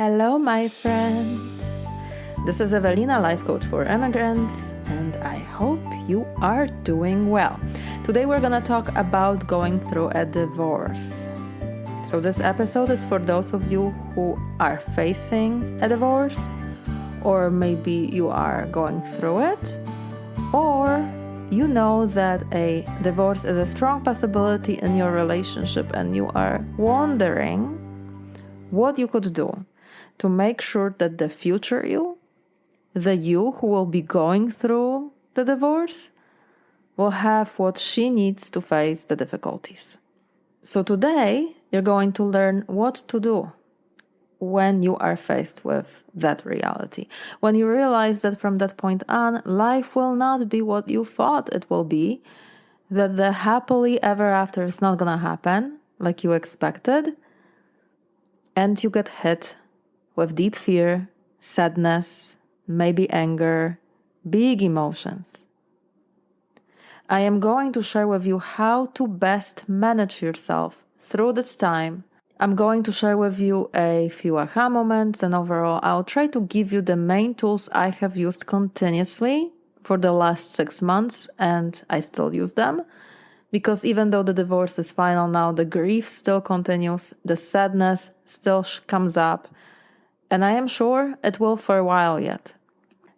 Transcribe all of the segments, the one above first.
Hello, my friends. This is Evelina, life coach for immigrants, and I hope you are doing well. Today we're going to talk about going through a divorce. So this episode is for those of you who are facing a divorce, or maybe you are going through it, or you know that a divorce is a strong possibility in your relationship and you are wondering what you could do to make sure that the future you, the you who will be going through the divorce, will have what she needs to face the difficulties. So today, you're going to learn what to do when you are faced with that reality. When you realize that from that point on, life will not be what you thought it will be, that the happily ever after is not going to happen like you expected, and you get hit with deep fear, sadness, maybe anger, big emotions. I am going to share with you how to best manage yourself through this time. I'm going to share with you a few aha moments, and overall I'll try to give you the main tools I have used continuously for the last 6 months, and I still use them. Because even though the divorce is final now, the grief still continues, the sadness still comes up, and I am sure it will for a while yet.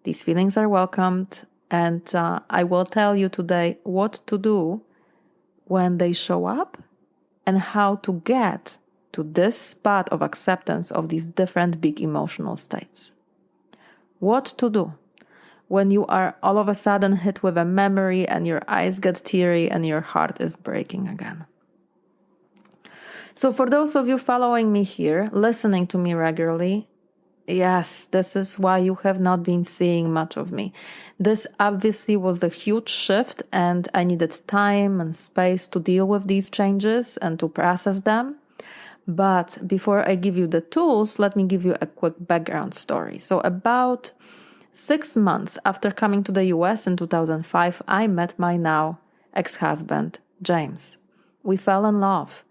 These feelings are welcomed, and I will tell you today what to do when they show up and how to get to this spot of acceptance of these different big emotional states. What to do when you are all of a sudden hit with a memory and your eyes get teary and your heart is breaking again. So for those of you following me here, listening to me regularly, yes, this is why you have not been seeing much of me. This obviously was a huge shift, and I needed time and space to deal with these changes and to process them. But before I give you the tools, let me give you a quick background story. So about 6 months after coming to the US in 2005, I met my now ex-husband, James. We fell in love.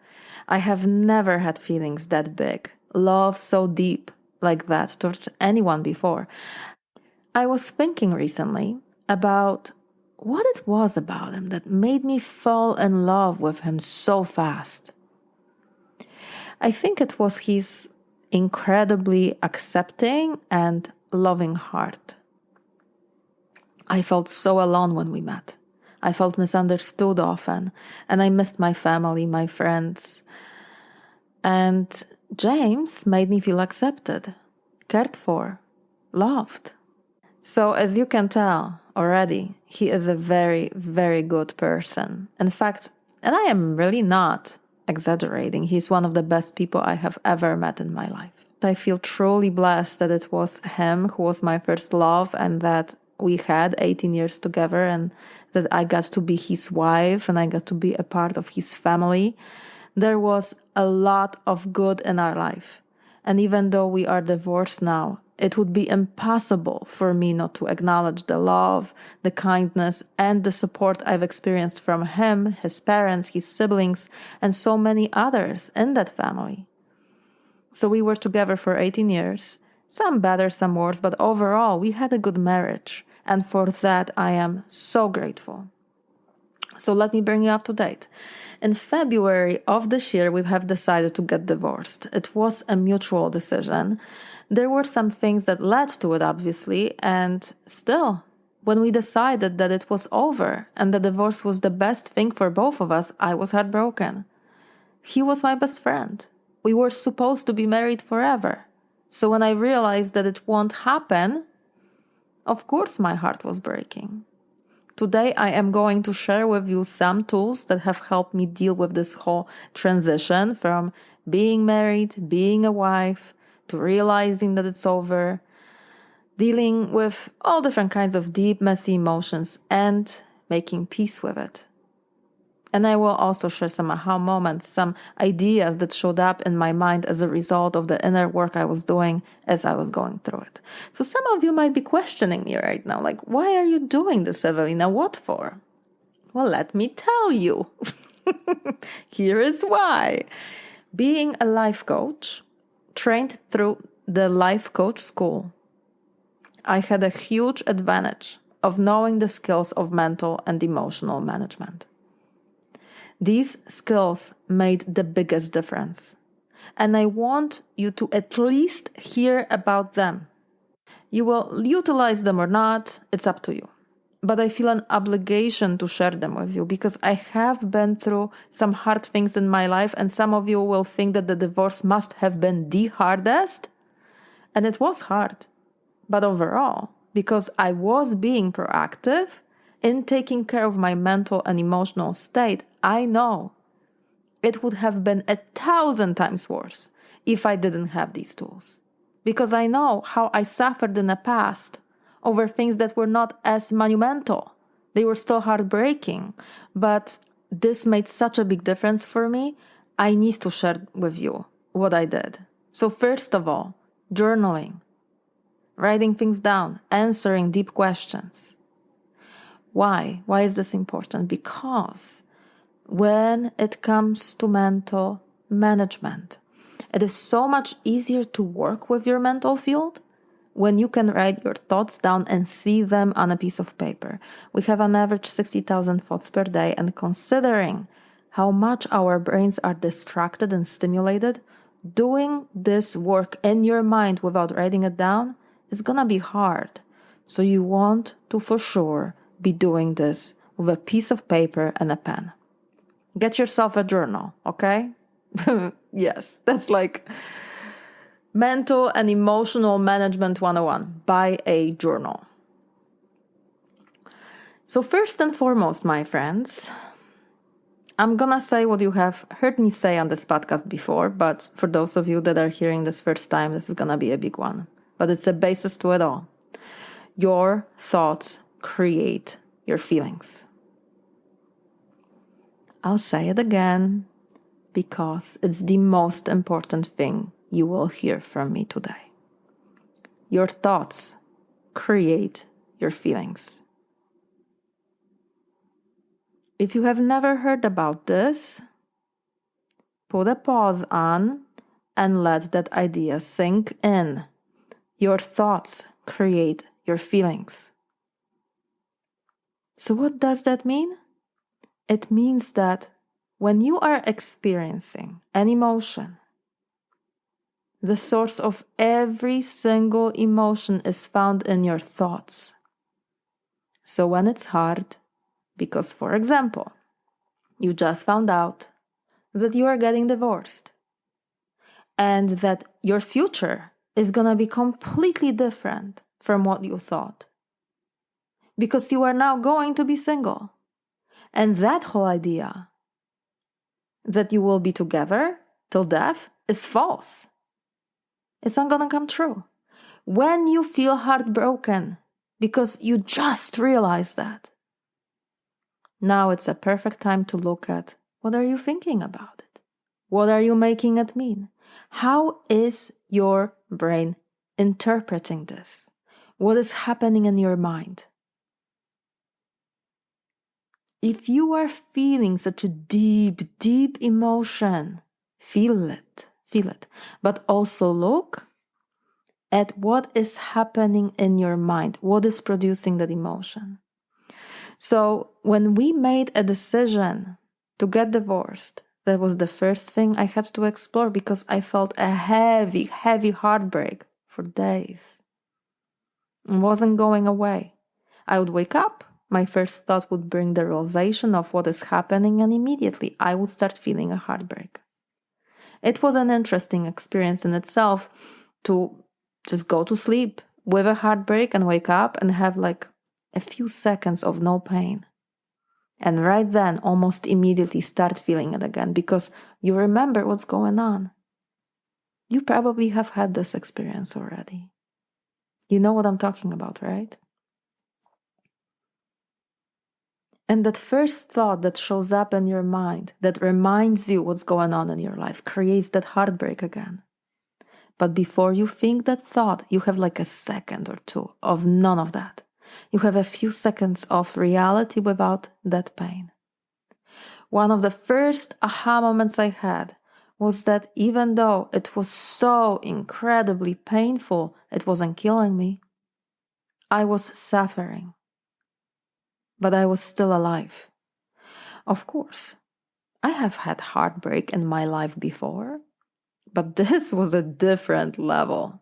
I have never had feelings that big, love so deep like that towards anyone before. I was thinking recently about what it was about him that made me fall in love with him so fast. I think it was his incredibly accepting and loving heart. I felt so alone when we met. I felt misunderstood often, and I missed my family, my friends. And James made me feel accepted, cared for, loved. So as you can tell already, he is a very, very good person. In fact, and I am really not exaggerating, he's one of the best people I have ever met in my life. I feel truly blessed that it was him who was my first love, and that we had 18 years together, and that I got to be his wife and I got to be a part of his family. There was a lot of good in our life. And even though we are divorced now, it would be impossible for me not to acknowledge the love, the kindness, and the support I've experienced from him, his parents, his siblings, and so many others in that family. So we were together for 18 years, some better, some worse, but overall we had a good marriage. And for that, I am so grateful. So let me bring you up to date. In February of this year, we have decided to get divorced. It was a mutual decision. There were some things that led to it, obviously, and still, when we decided that it was over and the divorce was the best thing for both of us, I was heartbroken. He was my best friend. We were supposed to be married forever. So when I realized that it won't happen, of course my heart was breaking. Today I am going to share with you some tools that have helped me deal with this whole transition from being married, being a wife, to realizing that it's over, dealing with all different kinds of deep, messy emotions, and making peace with it. And I will also share some aha moments, some ideas that showed up in my mind as a result of the inner work I was doing as I was going through it. So some of you might be questioning me right now, like, why are you doing this, Evelina? What for? Well, let me tell you. Here is why. Being a life coach trained through the life coach school, I had a huge advantage of knowing the skills of mental and emotional management. These skills made the biggest difference, and I want you to at least hear about them. You will utilize them or not, it's up to you. But I feel an obligation to share them with you because I have been through some hard things in my life, and some of you will think that the divorce must have been the hardest. And it was hard. But overall, because I was being proactive in taking care of my mental and emotional state, I know it would have been 1,000 times worse if I didn't have these tools. Because I know how I suffered in the past over things that were not as monumental. They were still heartbreaking, but this made such a big difference for me. I need to share with you what I did. So first of all, journaling, writing things down, answering deep questions. Why? Why is this important? Because when it comes to mental management, it is so much easier to work with your mental field when you can write your thoughts down and see them on a piece of paper. We have an average 60,000 thoughts per day, and considering how much our brains are distracted and stimulated, doing this work in your mind without writing it down is gonna be hard. So you want to for sure be doing this with a piece of paper and a pen. Get yourself a journal, okay? Yes, that's like mental and emotional management 101. Buy a journal. So first and foremost, my friends, I'm gonna say what you have heard me say on this podcast before, but for those of you that are hearing this first time, this is gonna be a big one. But it's a basis to it all. Your thoughts create your feelings. I'll say it again because it's the most important thing you will hear from me today. Your thoughts create your feelings. If you have never heard about this, put a pause on and let that idea sink in. Your thoughts create your feelings. So what does that mean? It means that when you are experiencing an emotion, the source of every single emotion is found in your thoughts. So when it's hard, because for example, you just found out that you are getting divorced and that your future is going to be completely different from what you thought, because you are now going to be single. And that whole idea that you will be together till death is false. It's not gonna come true. When you feel heartbroken because you just realized that, now it's a perfect time to look at what are you thinking about it? What are you making it mean? How is your brain interpreting this? What is happening in your mind? If you are feeling such a deep, deep emotion, feel it. But also look at what is happening in your mind, what is producing that emotion. So when we made a decision to get divorced, that was the first thing I had to explore because I felt a heavy, heavy heartbreak for days. It wasn't going away. I would wake up, my first thought would bring the realization of what is happening, and immediately I would start feeling a heartbreak. It was an interesting experience in itself to just go to sleep with a heartbreak and wake up and have like a few seconds of no pain. And right then, almost immediately start feeling it again because you remember what's going on. You probably have had this experience already. You know what I'm talking about, right? And that first thought that shows up in your mind that reminds you what's going on in your life creates that heartbreak again. But before you think that thought, you have like a second or two of none of that. You have a few seconds of reality without that pain. One of the first aha moments I had was that even though it was so incredibly painful, it wasn't killing me. I was suffering, but I was still alive. Of course, I have had heartbreak in my life before, but this was a different level.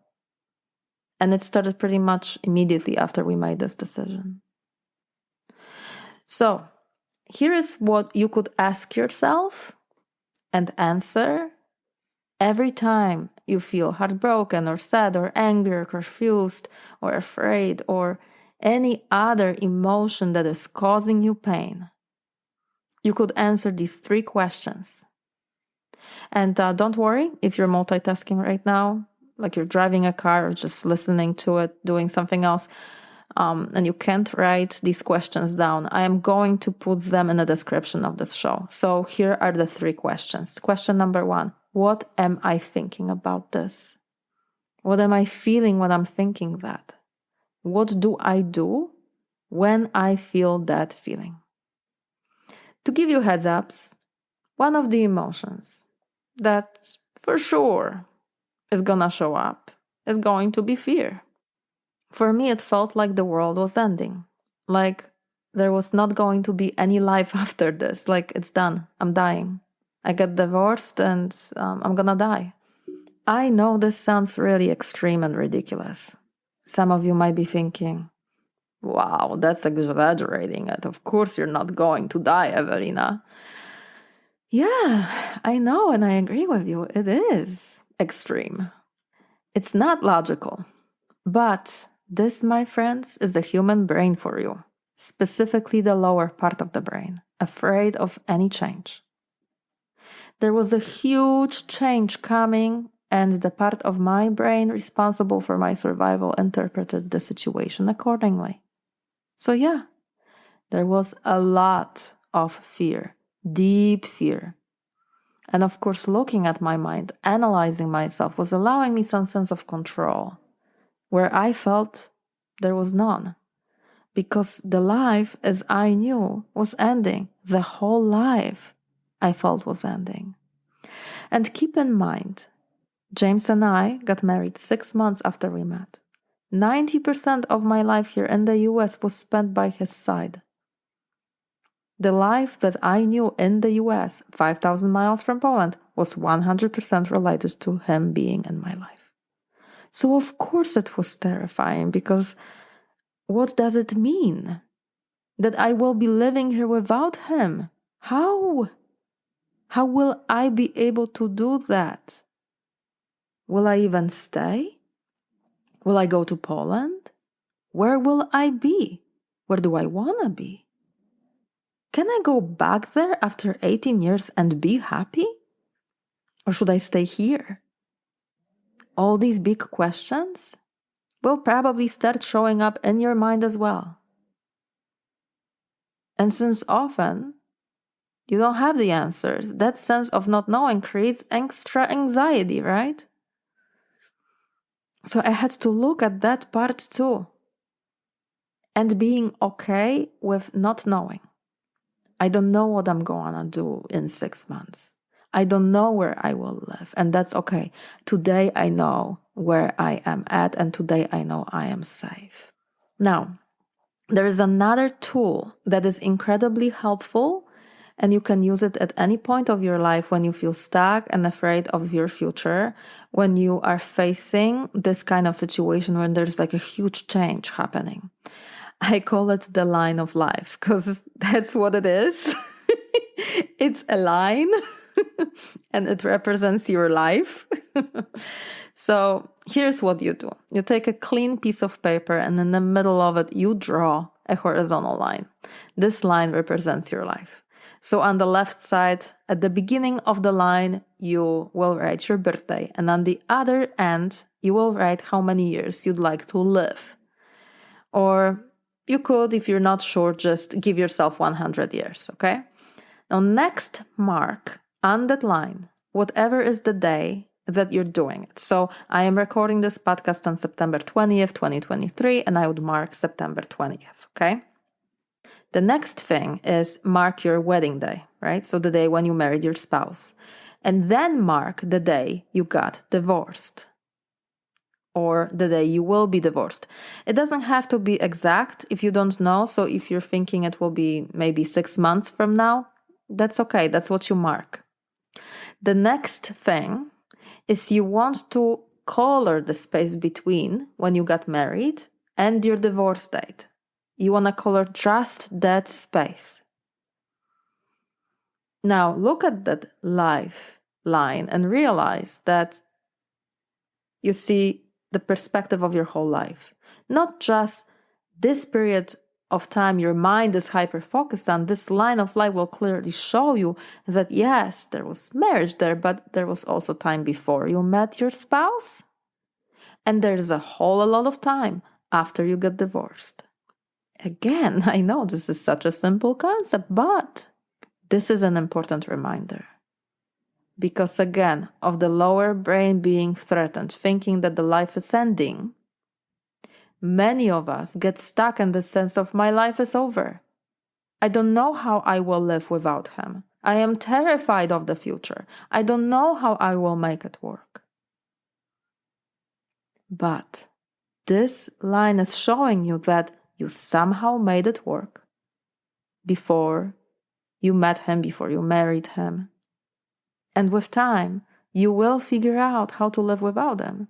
And it started pretty much immediately after we made this decision. So, here is what you could ask yourself and answer every time you feel heartbroken or sad or angry or confused or afraid or any other emotion that is causing you pain. You could answer these 3 questions. And don't worry if you're multitasking right now, like you're driving a car or just listening to it, doing something else, and you can't write these questions down. I am going to put them in the description of this show. So here are the 3 questions. Question number 1, what am I thinking about this? What am I feeling when I'm thinking that? What do I do when I feel that feeling? To give you heads ups, one of the emotions that for sure is gonna show up is going to be fear. For me, it felt like the world was ending. Like there was not going to be any life after this. Like it's done. I'm dying. I get divorced and I'm gonna die. I know this sounds really extreme and ridiculous. Some of you might be thinking, wow, that's exaggerating it. Of course you're not going to die, Evelina. Yeah, I know, and I agree with you. It is extreme. It's not logical. But this, my friends, is the human brain for you, specifically the lower part of the brain, afraid of any change. There was a huge change coming, and the part of my brain responsible for my survival interpreted the situation accordingly. So yeah, there was a lot of fear, deep fear. And of course, looking at my mind, analyzing myself was allowing me some sense of control, where I felt there was none. Because the life as I knew was ending. The whole life I felt was ending. And keep in mind, James and I got married 6 months after we met. 90% of my life here in the US was spent by his side. The life that I knew in the US, 5,000 miles from Poland, was 100% related to him being in my life. So of course it was terrifying, because what does it mean? That I will be living here without him? How? How will I be able to do that? Will I even stay? Will I go to Poland? Where will I be? Where do I want to be? Can I go back there after 18 years and be happy? Or should I stay here? All these big questions will probably start showing up in your mind as well. And since often you don't have the answers, that sense of not knowing creates extra anxiety, right? So I had to look at that part too. And being okay with not knowing. I don't know what I'm going to do in 6 months. I don't know where I will live, and that's okay. Today I know where I am at, and today I know I am safe. Now, there is another tool that is incredibly helpful, and you can use it at any point of your life when you feel stuck and afraid of your future, when you are facing this kind of situation when there's like a huge change happening. I call it the line of life, because that's what it is. It's a line and it represents your life. So here's what you do. You take a clean piece of paper, and in the middle of it, you draw a horizontal line. This line represents your life. So on the left side, at the beginning of the line, you will write your birthday. And on the other end, you will write how many years you'd like to live. Or you could, if you're not sure, just give yourself 100 years, okay? Now, next mark on that line, whatever is the day that you're doing it. So I am recording this podcast on September 20th, 2023, and I would mark September 20th, okay? The next thing is mark your wedding day, right? So the day when you married your spouse. And then mark the day you got divorced or the day you will be divorced. It doesn't have to be exact if you don't know. So if you're thinking it will be maybe 6 months from now, that's okay. That's what you mark. The next thing is you want to color the space between when you got married and your divorce date. You want to color just that space. Now look at that lifeline and realize that you see the perspective of your whole life. Not just this period of time your mind is hyper-focused on. This line of life will clearly show you that yes, there was marriage there, but there was also time before you met your spouse. And there's a whole lot of time after you get divorced. Again, I know this is such a simple concept, but this is an important reminder. Because again, of the lower brain being threatened, thinking that the life is ending, many of us get stuck in the sense of my life is over. I don't know how I will live without him. I am terrified of the future. I don't know how I will make it work. But this line is showing you that you somehow made it work before you met him, before you married him. And with time, you will figure out how to live without him.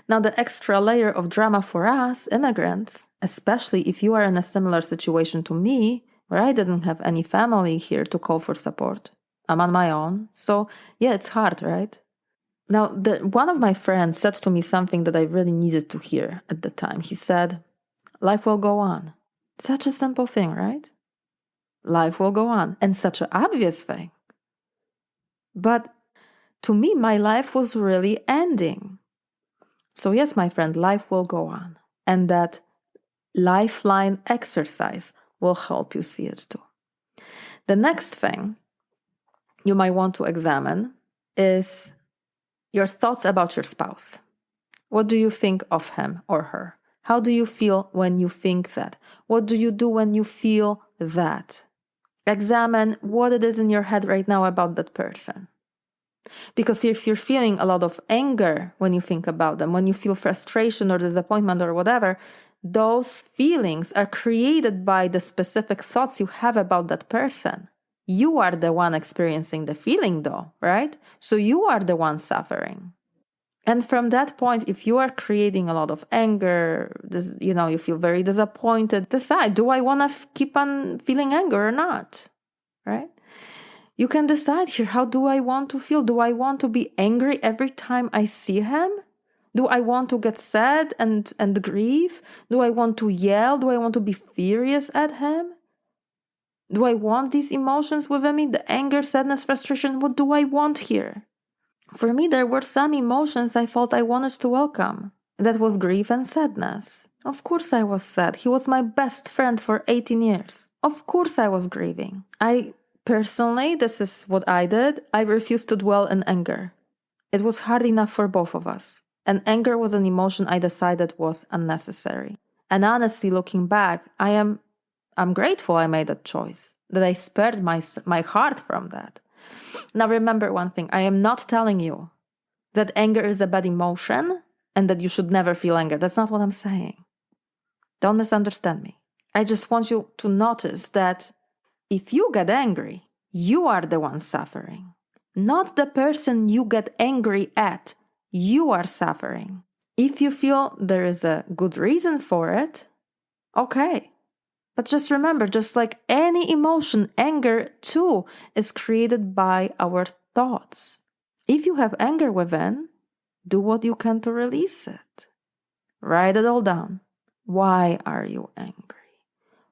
Now, the extra layer of drama for us, immigrants, especially if you are in a similar situation to me, where I didn't have any family here to call for support. I'm on my own. So, yeah, it's hard, right? Now, one of my friends said to me something that I really needed to hear at the time. He said, life will go on. Such a simple thing, right? Life will go on. And such an obvious thing. But to me, my life was really ending. So yes, my friend, life will go on. And that lifeline exercise will help you see it too. The next thing you might want to examine is your thoughts about your spouse. What do you think of him or her? How do you feel when you think that? What do you do when you feel that? Examine what it is in your head right now about that person. Because if you're feeling a lot of anger when you think about them, when you feel frustration or disappointment or whatever, those feelings are created by the specific thoughts you have about that person. You are the one experiencing the feeling though, right? So you are the one suffering. And from that point, if you are creating a lot of anger, you feel very disappointed, decide, do I want to keep on feeling anger or not, right? You can decide here, how do I want to feel? Do I want to be angry every time I see him? Do I want to get sad and grieve? Do I want to yell? Do I want to be furious at him? Do I want these emotions within me? The anger, sadness, frustration, what do I want here? For me, there were some emotions I felt I wanted to welcome. That was grief and sadness. Of course I was sad. He was my best friend for 18 years. Of course I was grieving. Personally, this is what I did. I refused to dwell in anger. It was hard enough for both of us. And anger was an emotion I decided was unnecessary. And honestly, looking back, I'm grateful I made that choice, that I spared my heart from that. Now remember one thing, I am not telling you that anger is a bad emotion and that you should never feel anger. That's not what I'm saying. Don't misunderstand me. I just want you to notice that if you get angry, you are the one suffering. Not the person you get angry at. You are suffering. If you feel there is a good reason for it, okay. But just remember, just like any emotion, anger too is created by our thoughts. If you have anger within, do what you can to release it. Write it all down. Why are you angry?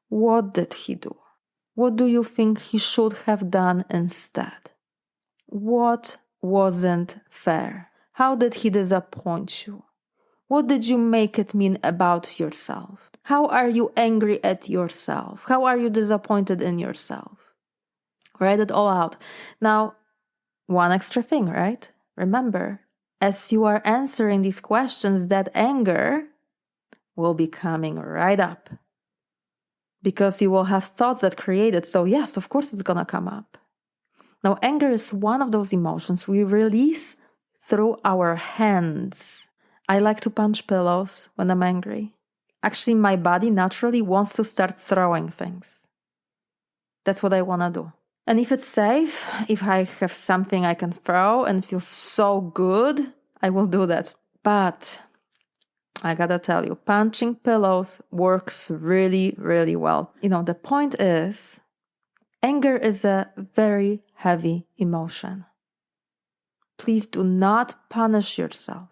What did he do? What do you think he should have done instead? What wasn't fair? How did he disappoint you? What did you make it mean about yourself? How are you angry at yourself? How are you disappointed in yourself? Write it all out. Now, one extra thing, right? Remember, as you are answering these questions, that anger will be coming right up. Because you will have thoughts that create it. So yes, of course it's going to come up. Now, anger is one of those emotions we release through our hands. I like to punch pillows when I'm angry. Actually, my body naturally wants to start throwing things. That's what I want to do. And if it's safe, if I have something I can throw and feel so good, I will do that. But I gotta tell you, punching pillows works really, really well. The point is, anger is a very heavy emotion. Please do not punish yourself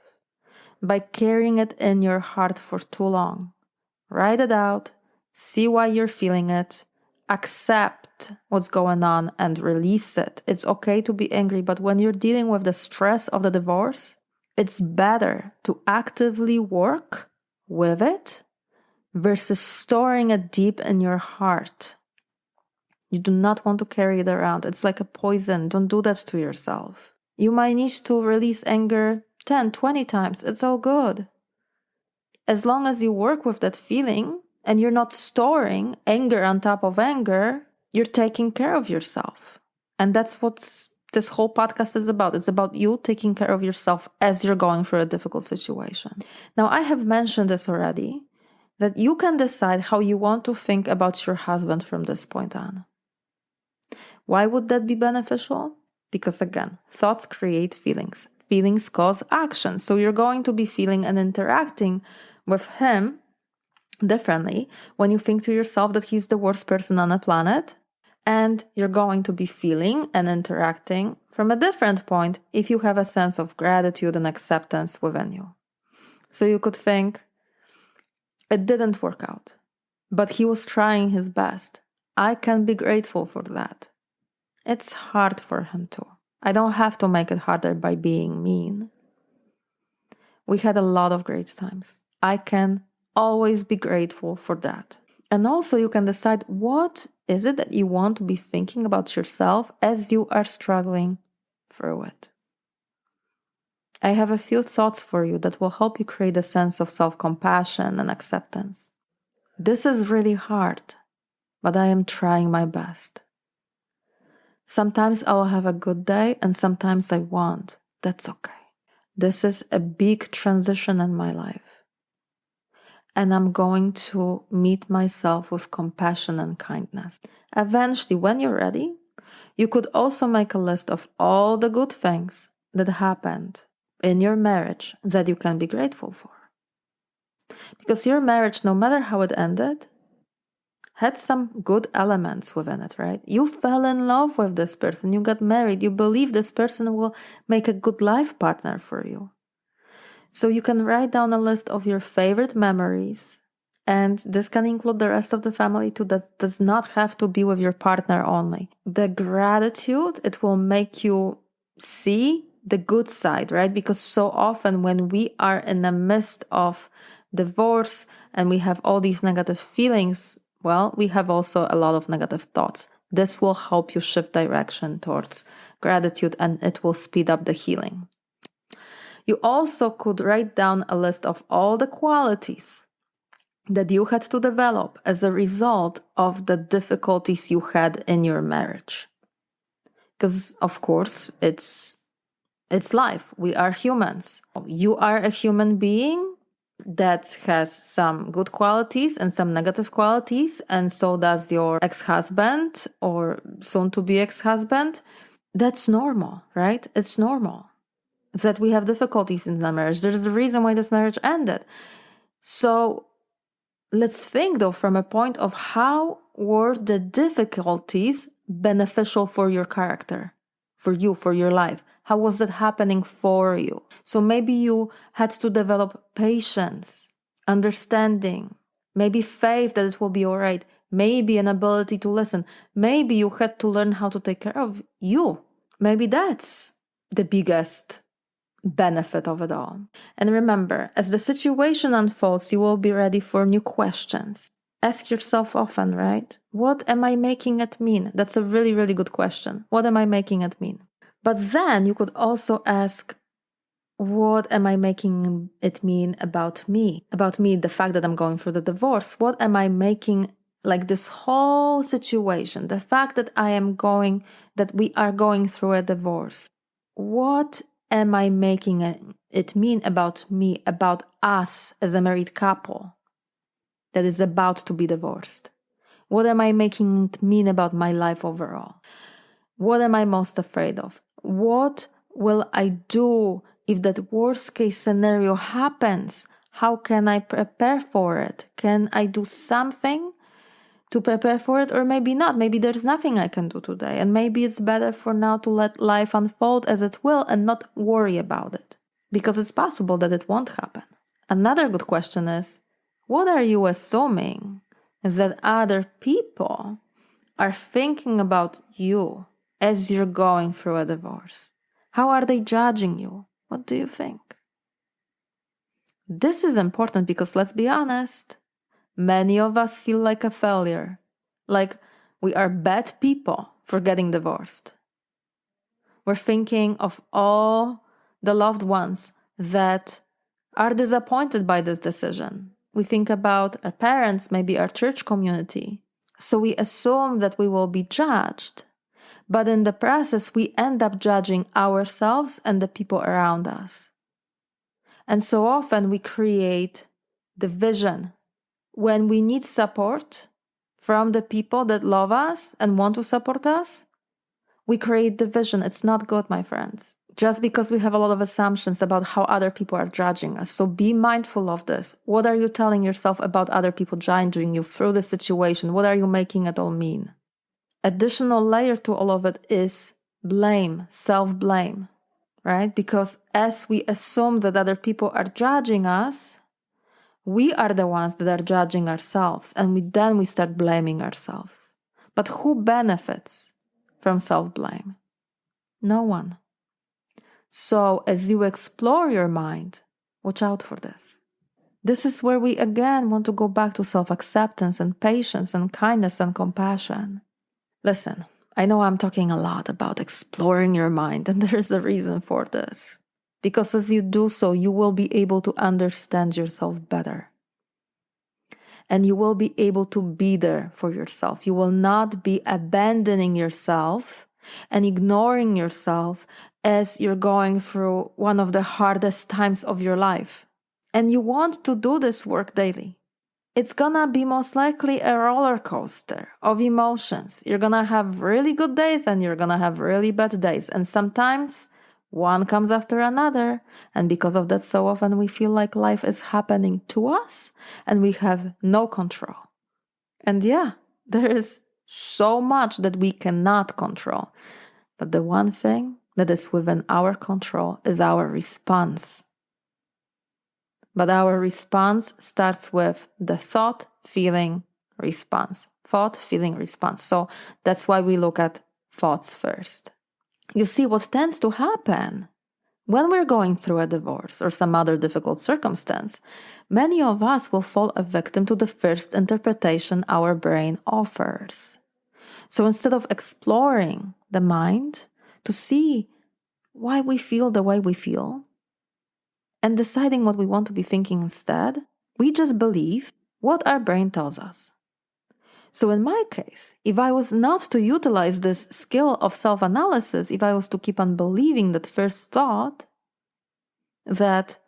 by carrying it in your heart for too long. Write it out, see why you're feeling it, accept what's going on and release it. It's okay to be angry, but when you're dealing with the stress of the divorce, it's better to actively work with it versus storing it deep in your heart. You do not want to carry it around. It's like a poison. Don't do that to yourself. You might need to release anger 10, 20 times. It's all good. As long as you work with that feeling and you're not storing anger on top of anger, you're taking care of yourself. And that's what this whole podcast is about. It's about you taking care of yourself as you're going through a difficult situation. Now, I have mentioned this already, that you can decide how you want to think about your husband from this point on. Why would that be beneficial? Because again, thoughts create feelings. Feelings cause action. So you're going to be feeling and interacting with him differently when you think to yourself that he's the worst person on the planet. And you're going to be feeling and interacting from a different point if you have a sense of gratitude and acceptance within you. So you could think, it didn't work out, but he was trying his best. I can be grateful for that. It's hard for him too. I don't have to make it harder by being mean. We had a lot of great times. I can always be grateful for that. And also you can decide what is it that you want to be thinking about yourself as you are struggling through it. I have a few thoughts for you that will help you create a sense of self-compassion and acceptance. This is really hard, but I am trying my best. Sometimes I'll have a good day and sometimes I won't. That's okay. This is a big transition in my life. And I'm going to meet myself with compassion and kindness. Eventually, when you're ready, you could also make a list of all the good things that happened in your marriage that you can be grateful for. Because your marriage, no matter how it ended, had some good elements within it, right? You fell in love with this person, you got married, you believe this person will make a good life partner for you. So you can write down a list of your favorite memories, and this can include the rest of the family too. That does not have to be with your partner only. The gratitude, it will make you see the good side, right? Because so often when we are in the midst of divorce and we have all these negative feelings, well, we have also a lot of negative thoughts. This will help you shift direction towards gratitude and it will speed up the healing. You also could write down a list of all the qualities that you had to develop as a result of the difficulties you had in your marriage. Because, of course, it's life. We are humans. You are a human being that has some good qualities and some negative qualities, and so does your ex-husband or soon-to-be ex-husband. That's normal, right? It's normal that we have difficulties in the marriage. There's a reason why this marriage ended. So let's think, though, from a point of how were the difficulties beneficial for your character, for you, for your life? How was that happening for you? So maybe you had to develop patience, understanding, maybe faith that it will be all right, maybe an ability to listen. Maybe you had to learn how to take care of you. Maybe that's the biggest benefit of it all. And remember, as the situation unfolds, you will be ready for new questions. Ask yourself often, right? What am I making it mean? That's a really, really good question. What am I making it mean? But then you could also ask, what am I making it mean about me? About me, the fact that I'm going through the divorce. What am I making Like this whole situation, the fact that we are going through a divorce, what am I making it mean about me, about us as a married couple that is about to be divorced? What am I making it mean about my life overall? What am I most afraid of? What will I do if that worst case scenario happens? How can I prepare for it? Can I do something to prepare for it, or maybe not? Maybe there's nothing I can do today, and maybe it's better for now to let life unfold as it will and not worry about it, because it's possible that it won't happen. Another good question is, what are you assuming that other people are thinking about you as you're going through a divorce? How are they judging you? What do you think? This is important because, let's be honest, many of us feel like a failure, like we are bad people for getting divorced. We're thinking of all the loved ones that are disappointed by this decision. We think about our parents, maybe our church community. So we assume that we will be judged. But in the process, we end up judging ourselves and the people around us. And so often we create division. When we need support from the people that love us and want to support us, we create division. It's not good, my friends. Just because we have a lot of assumptions about how other people are judging us. So be mindful of this. What are you telling yourself about other people judging you through the situation? What are you making it all mean? Additional layer to all of it is blame, self-blame, right? Because as we assume that other people are judging us, we are the ones that are judging ourselves, and then we start blaming ourselves. But who benefits from self-blame? No one. So as you explore your mind, watch out for this. This is where we again want to go back to self-acceptance and patience and kindness and compassion. Listen, I know I'm talking a lot about exploring your mind, and there's a reason for this. Because as you do so, you will be able to understand yourself better. And you will be able to be there for yourself. You will not be abandoning yourself and ignoring yourself as you're going through one of the hardest times of your life. And you want to do this work daily. It's gonna be most likely a roller coaster of emotions. You're gonna have really good days and you're gonna have really bad days. And sometimes one comes after another. And because of that, so often we feel like life is happening to us and we have no control. And yeah, there is so much that we cannot control. But the one thing that is within our control is our response. But our response starts with the thought, feeling, response. Thought, feeling, response. So that's why we look at thoughts first. You see, what tends to happen when we're going through a divorce or some other difficult circumstance, many of us will fall a victim to the first interpretation our brain offers. So instead of exploring the mind to see why we feel the way we feel, and deciding what we want to be thinking instead, we just believe what our brain tells us. So in my case, if I was not to utilize this skill of self-analysis, if I was to keep on believing that first thought, that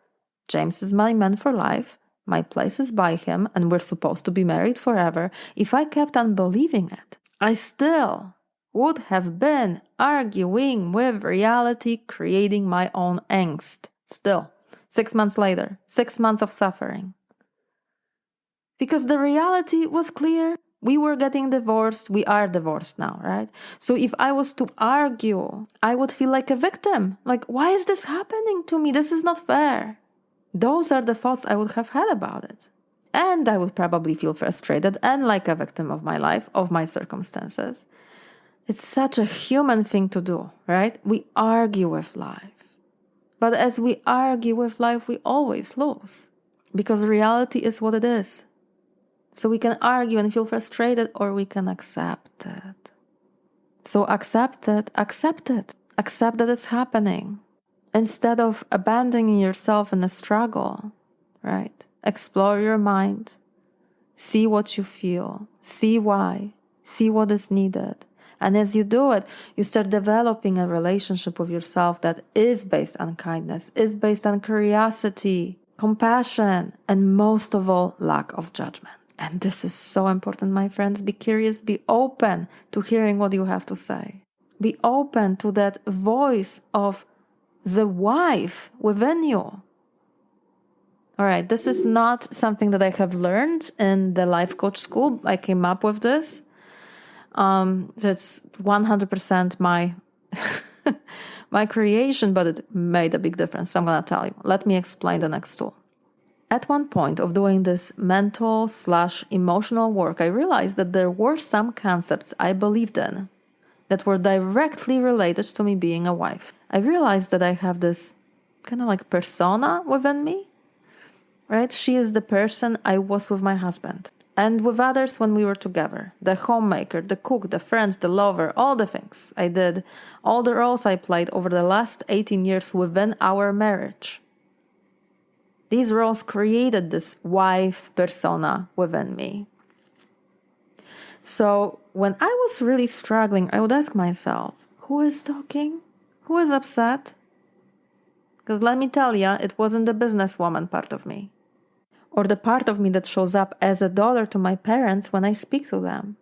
James is my man for life, my place is by him, and we're supposed to be married forever, if I kept on believing it, I still would have been arguing with reality, creating my own angst. Still. 6 months later, 6 months of suffering. Because the reality was clear. We were getting divorced. We are divorced now, right? So if I was to argue, I would feel like a victim. Like, why is this happening to me? This is not fair. Those are the thoughts I would have had about it. And I would probably feel frustrated and like a victim of my life, of my circumstances. It's such a human thing to do, right? We argue with life. But as we argue with life, we always lose. Because reality is what it is. So we can argue and feel frustrated, or we can accept it. So accept it, accept it. Accept that it's happening. Instead of abandoning yourself in a struggle, right? Explore your mind. See what you feel. See why. See what is needed. And as you do it, you start developing a relationship with yourself that is based on kindness, is based on curiosity, compassion, and most of all, lack of judgment. And this is so important, my friends. Be curious, be open to hearing what you have to say. Be open to that voice of the wife within you. All right, this is not something that I have learned in the life coach school. I came up with this. It's 100% my my creation, but it made a big difference. So I'm going to tell you. Let me explain the next tool. At one point of doing this mental/emotional work, I realized that there were some concepts I believed in that were directly related to me being a wife. I realized that I have this kind of like persona within me, right? She is the person I was with my husband and with others when we were together. The homemaker, the cook, the friend, the lover, all the things I did, all the roles I played over the last 18 years within our marriage. These roles created this wife persona within me. So when I was really struggling, I would ask myself, who is talking? Who is upset? Because let me tell you, it wasn't the businesswoman part of me, or the part of me that shows up as a daughter to my parents when I speak to them.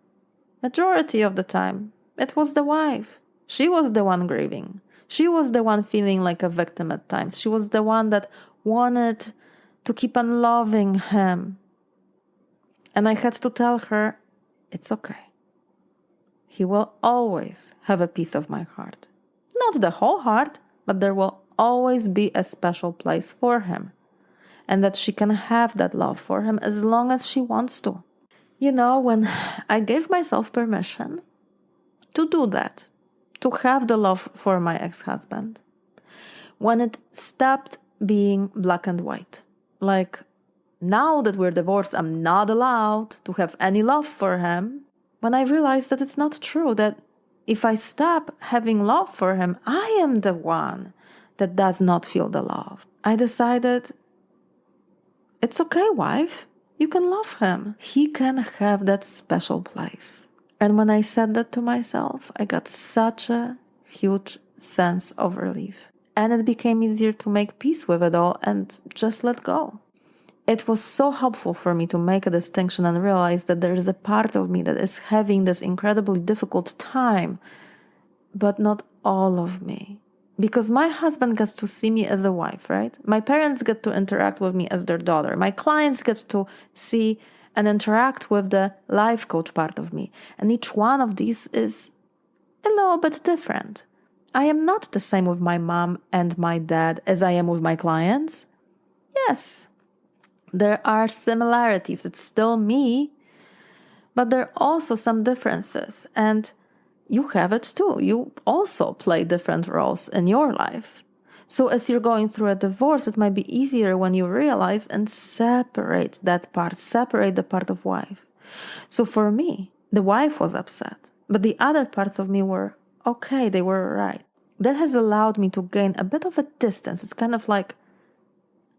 Majority of the time, it was the wife. She was the one grieving. She was the one feeling like a victim at times. She was the one that wanted to keep on loving him. And I had to tell her, it's okay. He will always have a piece of my heart. Not the whole heart, but there will always be a special place for him. And that she can have that love for him as long as she wants to. You know, when I gave myself permission to do that, to have the love for my ex-husband, when it stopped being black and white, like now that we're divorced, I'm not allowed to have any love for him, when I realized that it's not true, that if I stop having love for him, I am the one that does not feel the love. I decided, it's okay, wife. You can love him. He can have that special place. And when I said that to myself, I got such a huge sense of relief. And it became easier to make peace with it all and just let go. It was so helpful for me to make a distinction and realize that there is a part of me that is having this incredibly difficult time, but not all of me. Because my husband gets to see me as a wife, right? My parents get to interact with me as their daughter. My clients get to see and interact with the life coach part of me. And each one of these is a little bit different. I am not the same with my mom and my dad as I am with my clients. Yes, there are similarities. It's still me, but there are also some differences. And you have it too. You also play different roles in your life. So as you're going through a divorce, it might be easier when you realize and separate that part, separate the part of wife. So for me, the wife was upset, but the other parts of me were okay, they were right. That has allowed me to gain a bit of a distance. It's kind of like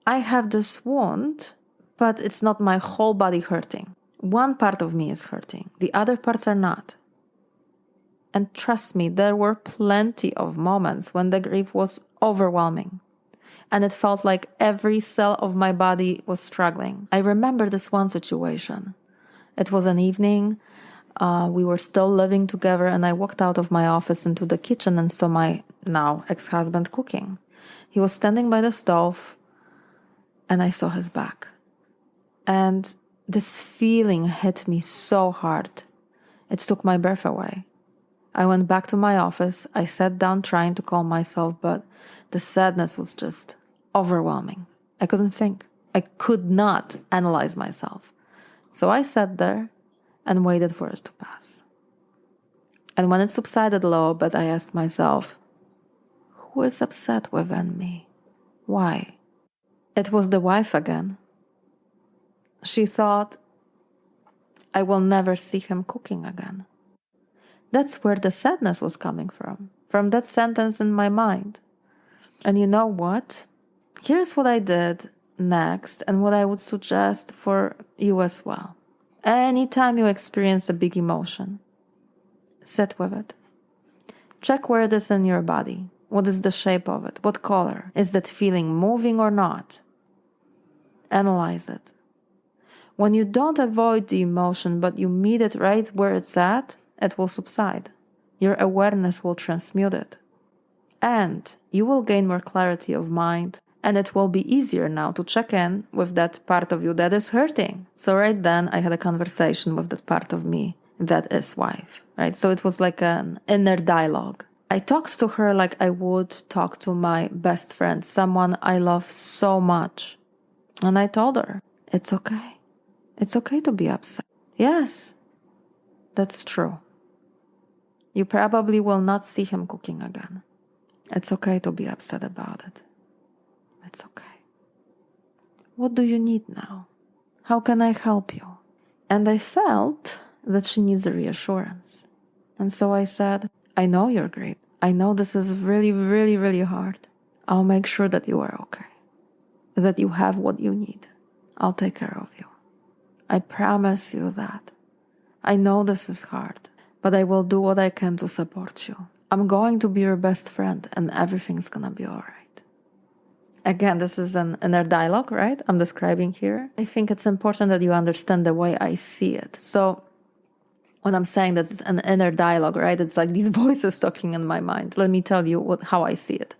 I have this wound, but it's not my whole body hurting. One part of me is hurting. The other parts are not. And trust me, there were plenty of moments when the grief was overwhelming. And it felt like every cell of my body was struggling. I remember this one situation. It was an evening. We were still living together, and I walked out of my office into the kitchen and saw my now ex-husband cooking. He was standing by the stove, and I saw his back. And this feeling hit me so hard. It took my breath away. I went back to my office. I sat down trying to calm myself, but the sadness was just overwhelming. I couldn't think. I could not analyze myself. So I sat there and waited for it to pass. And when it subsided a little bit, I asked myself, who is upset within me? Why? It was the wife again. She thought, I will never see him cooking again. That's where the sadness was coming from that sentence in my mind. And you know what? Here's what I did next and what I would suggest for you as well. Anytime you experience a big emotion, sit with it. Check where it is in your body. What is the shape of it? What color? Is that feeling moving or not? Analyze it. When you don't avoid the emotion, but you meet it right where it's at, it will subside. Your awareness will transmute it. And you will gain more clarity of mind. And it will be easier now to check in with that part of you that is hurting. So right then, I had a conversation with that part of me that is wife, right? So it was like an inner dialogue. I talked to her like I would talk to my best friend, someone I love so much. And I told her, it's okay. It's okay to be upset. Yes, that's true. You probably will not see him cooking again. It's okay to be upset about it. It's okay. What do you need now? How can I help you? And I felt that she needs a reassurance. And so I said, I know you're great. I know this is really, really, really hard. I'll make sure that you are okay. That you have what you need. I'll take care of you. I promise you that. I know this is hard, but I will do what I can to support you. I'm going to be your best friend and everything's gonna be all right. Again, this is an inner dialogue, right? I'm describing here. I think it's important that you understand the way I see it. So when I'm saying that it's an inner dialogue, right? It's like these voices talking in my mind. Let me tell you how I see it.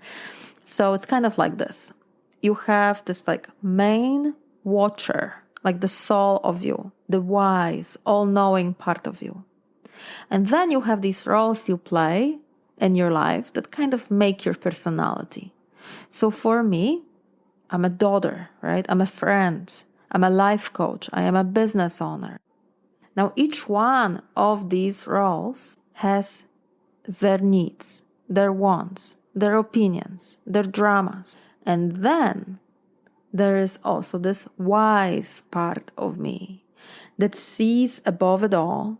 So it's kind of like this. You have this like main watcher, like the soul of you, the wise, all-knowing part of you. And then you have these roles you play in your life that kind of make your personality. So for me, I'm a daughter, right? I'm a friend. I'm a life coach. I am a business owner. Now, each one of these roles has their needs, their wants, their opinions, their dramas. And then there is also this wise part of me that sees above it all.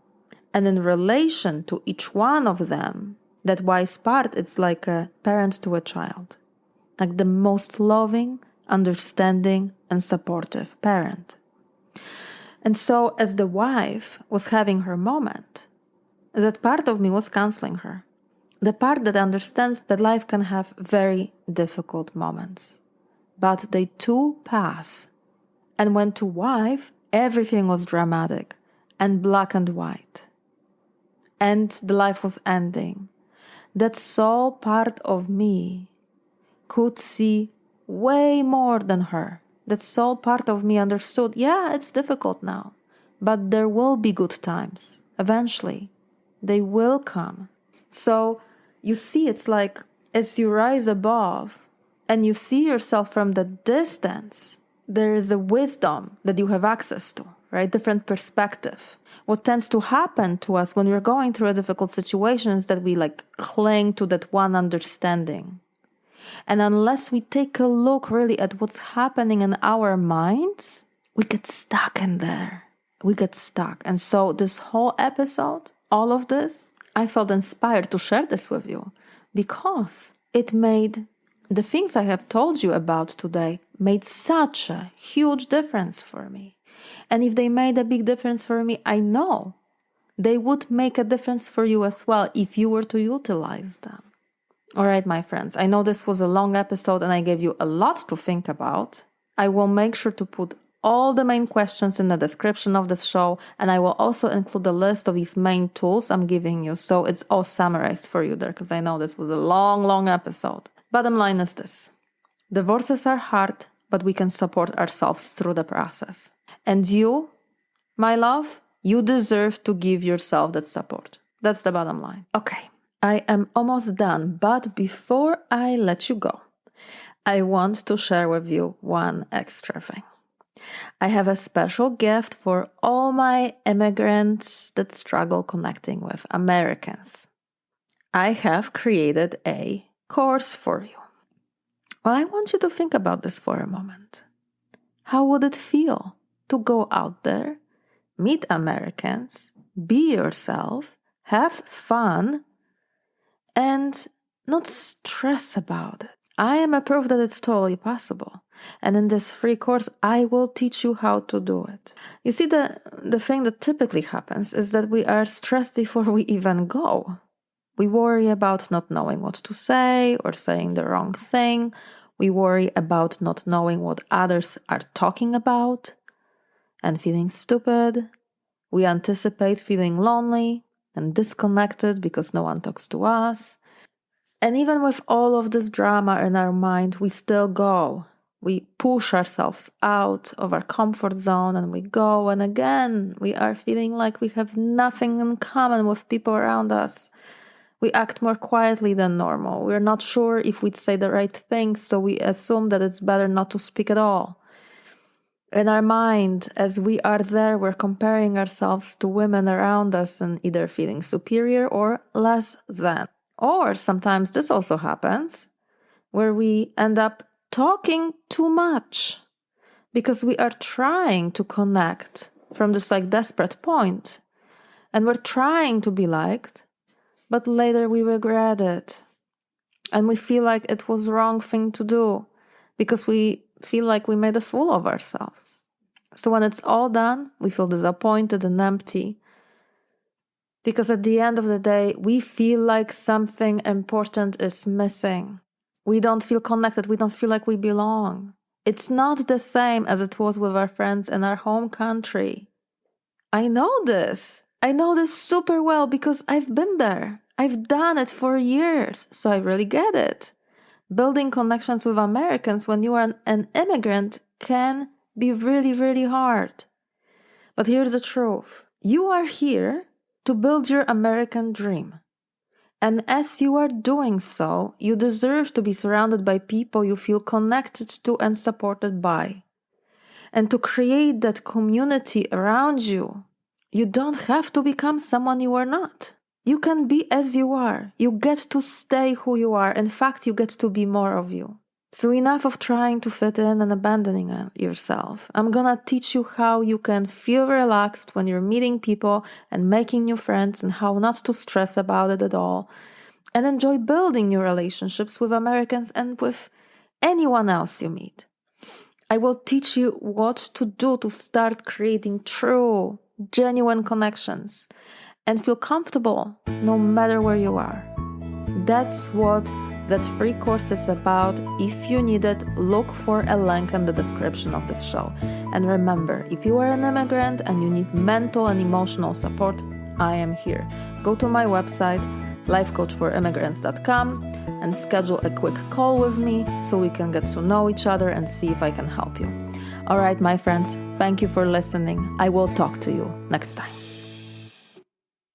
And in relation to each one of them, that wise part, it's like a parent to a child. Like the most loving, understanding, and supportive parent. And so as the wife was having her moment, that part of me was counseling her. The part that understands that life can have very difficult moments. But they too pass. And when to wife, everything was dramatic and black and white. And the life was ending. That soul part of me could see way more than her. That soul part of me understood, yeah, it's difficult now, but there will be good times. Eventually, they will come. So you see, it's like as you rise above and you see yourself from the distance, there is a wisdom that you have access to, right? Different perspective. What tends to happen to us when we're going through a difficult situation is that we like cling to that one understanding. And unless we take a look really at what's happening in our minds, we get stuck in there. We get stuck. And so this whole episode, all of this, I felt inspired to share this with you because it made the things I have told you about today made such a huge difference for me. And if they made a big difference for me, I know they would make a difference for you as well if you were to utilize them. All right, my friends, I know this was a long episode and I gave you a lot to think about. I will make sure to put all the main questions in the description of this show, and I will also include a list of these main tools I'm giving you, so it's all summarized for you there, because I know this was a long, long episode. Bottom line is this. Divorces are hard, but we can support ourselves through the process. And you, my love, you deserve to give yourself that support. That's the bottom line. Okay. I am almost done, but before I let you go, I want to share with you one extra thing. I have a special gift for all my immigrants that struggle connecting with Americans. I have created a course for you. Well, I want you to think about this for a moment. How would it feel to go out there, meet Americans, be yourself, have fun, and not stress about it? I am a proof that it's totally possible. And in this free course, I will teach you how to do it. You see, the thing that typically happens is that we are stressed before we even go. We worry about not knowing what to say or saying the wrong thing. We worry about not knowing what others are talking about and feeling stupid. We anticipate feeling lonely and disconnected because no one talks to us. And even with all of this drama in our mind, we still go. We push ourselves out of our comfort zone and we go. And again, we are feeling like we have nothing in common with people around us. We act more quietly than normal. We're not sure if we'd say the right things, so we assume that it's better not to speak at all. In our mind, as we are there, we're comparing ourselves to women around us and either feeling superior or less than. Or sometimes this also happens, where we end up talking too much because we are trying to connect from this desperate point. And we're trying to be liked, but later we regret it. And we feel like it was the wrong thing to do because we feel like we made a fool of ourselves. So when it's all done, we feel disappointed and empty. Because at the end of the day, we feel like something important is missing. We don't feel connected. We don't feel like we belong. It's not the same as it was with our friends in our home country. I know this. I know this super well because I've been there. I've done it for years, so I really get it. Building connections with Americans when you are an immigrant can be really, really hard. But here's the truth. You are here to build your American dream. And as you are doing so, you deserve to be surrounded by people you feel connected to and supported by. And to create that community around you, you don't have to become someone you are not. You can be as you are. You get to stay who you are. In fact, you get to be more of you. So enough of trying to fit in and abandoning yourself. I'm gonna teach you how you can feel relaxed when you're meeting people and making new friends and how not to stress about it at all. And enjoy building new relationships with Americans and with anyone else you meet. I will teach you what to do to start creating true, genuine connections and feel comfortable no matter where you are. That's what that free course is about. If you need it, look for a link in the description of this show. And remember, if you are an immigrant and you need mental and emotional support, I am here. Go to my website, lifecoachforimmigrants.com, and schedule a quick call with me so we can get to know each other and see if I can help you. All right, my friends, thank you for listening. I will talk to you next time.